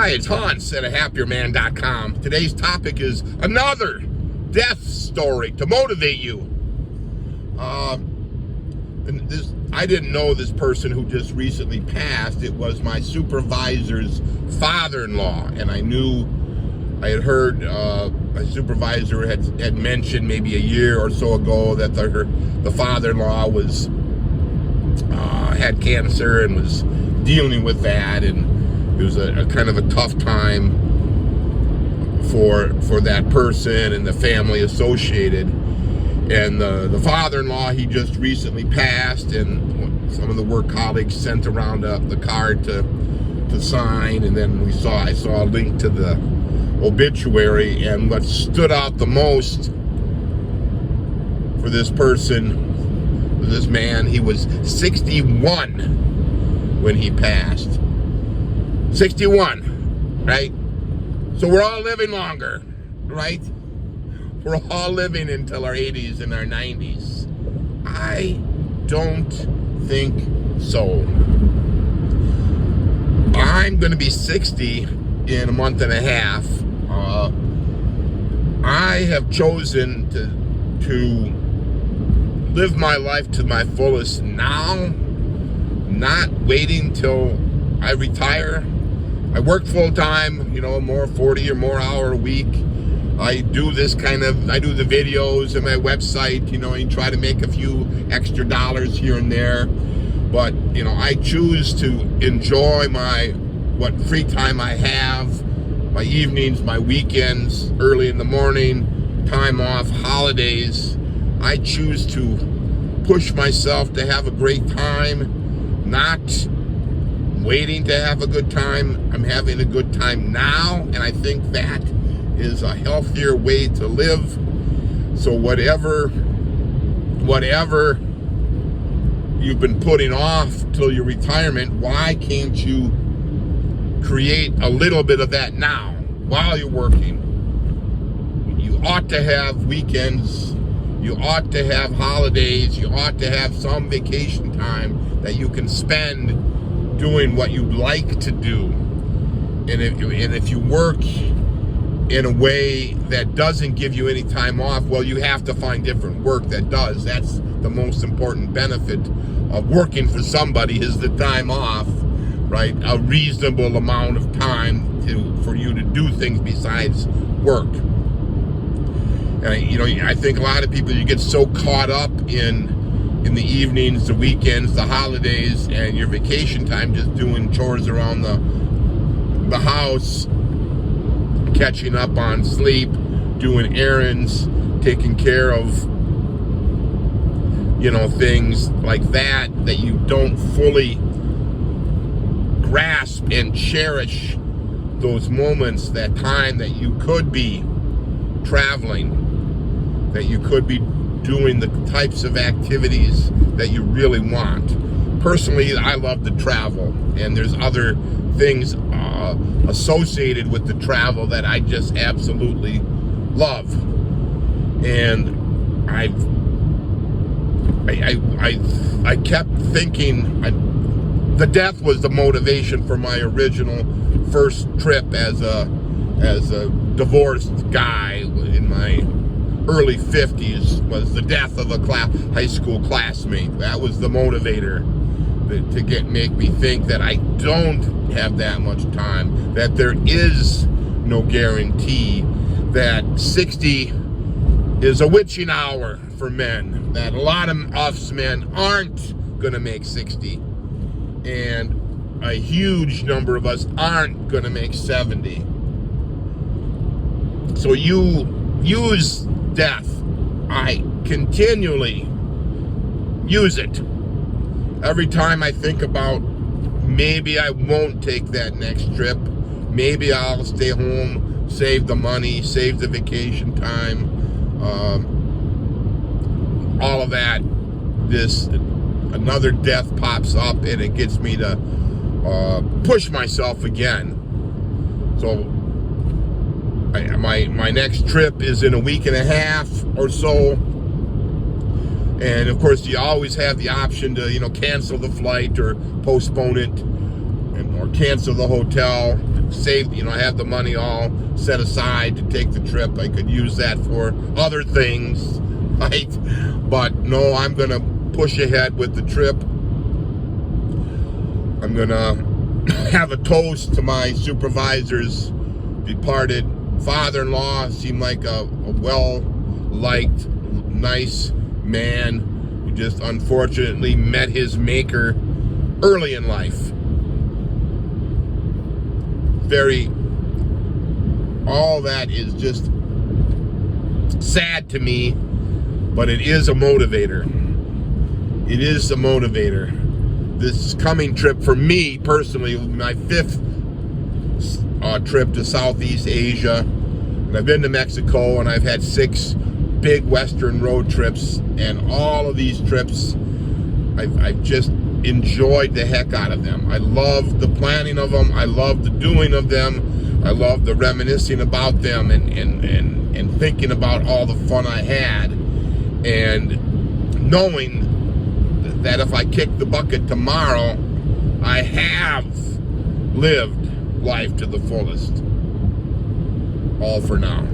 Hi, it's Hans at ahappierman.com. Today's topic is another death story to motivate you. I didn't know this person who just recently passed. It was my supervisor's father-in-law, and I had heard my supervisor had mentioned maybe a year or so ago that the father-in-law was had cancer and was dealing with that, and it was a kind of a tough time for that person and the family associated. And the father-in-law, he just recently passed, and some of the work colleagues sent around the card to sign, and then I saw a link to the obituary. And what stood out the most for this person, this man, he was 61 when he passed. 61, right? So we're all living longer, right? We're all living until our 80s and our 90s. I don't think so. I'm going to be 60 in a month and a half. I have chosen to live my life to my fullest now, not waiting till I retire. I work full time, more 40 or more hour a week. I do the videos and my website, and try to make a few extra dollars here and there. But, I choose to enjoy what free time I have, my evenings, my weekends, early in the morning, time off, holidays. I choose to push myself to have a great time, not waiting to have a good time. I'm having a good time now, and I think that is a healthier way to live. So whatever you've been putting off till your retirement, why can't you create a little bit of that now while you're working? You ought to have weekends, you ought to have holidays, you ought to have some vacation time that you can spend doing what you like to do. And if you work in a way that doesn't give you any time off, well, you have to find different work that does. That's the most important benefit of working for somebody, is the time off, right? A reasonable amount of time for you to do things besides work. And I think a lot of people, you get so caught up in the evenings, the weekends, the holidays, and your vacation time, just doing chores around the house, catching up on sleep, doing errands, taking care of things like that you don't fully grasp and cherish those moments, that time that you could be traveling, that you could be doing the types of activities that you really want. Personally, I love to travel, and there's other things associated with the travel that I just absolutely love. And I kept thinking, the death was the motivation for my original first trip as a divorced guy in my early 50s, was the death of a high school classmate. That was the motivator to make me think that I don't have that much time, that there is no guarantee, that 60 is a witching hour for men, that a lot of us men aren't gonna make 60, and a huge number of us aren't gonna make 70. So you use death. I continually use it. Every time I think about, maybe I won't take that next trip, maybe I'll stay home, save the money, save the vacation time, all of that, another death pops up, and it gets me to push myself again. So my next trip is in a week and a half or so. And of course, you always have the option to, cancel the flight or postpone it, or cancel the hotel. saved, I have the money all set aside to take the trip. I could use that for other things, right? But no, I'm going to push ahead with the trip. I'm going to have a toast to my supervisor's departed father-in-law. Seemed like a well-liked, nice man who just unfortunately met his maker early in life. All that is just sad to me, but it is a motivator. It is a motivator. This coming trip for me personally, my 5th trip to Southeast Asia. And I've been to Mexico, and I've had 6 big Western road trips, and all of these trips, I've just enjoyed the heck out of them. I love the planning of them. I love the doing of them. I love the reminiscing about them and thinking about all the fun I had, and knowing that if I kick the bucket tomorrow, I have lived life to the fullest. All for now.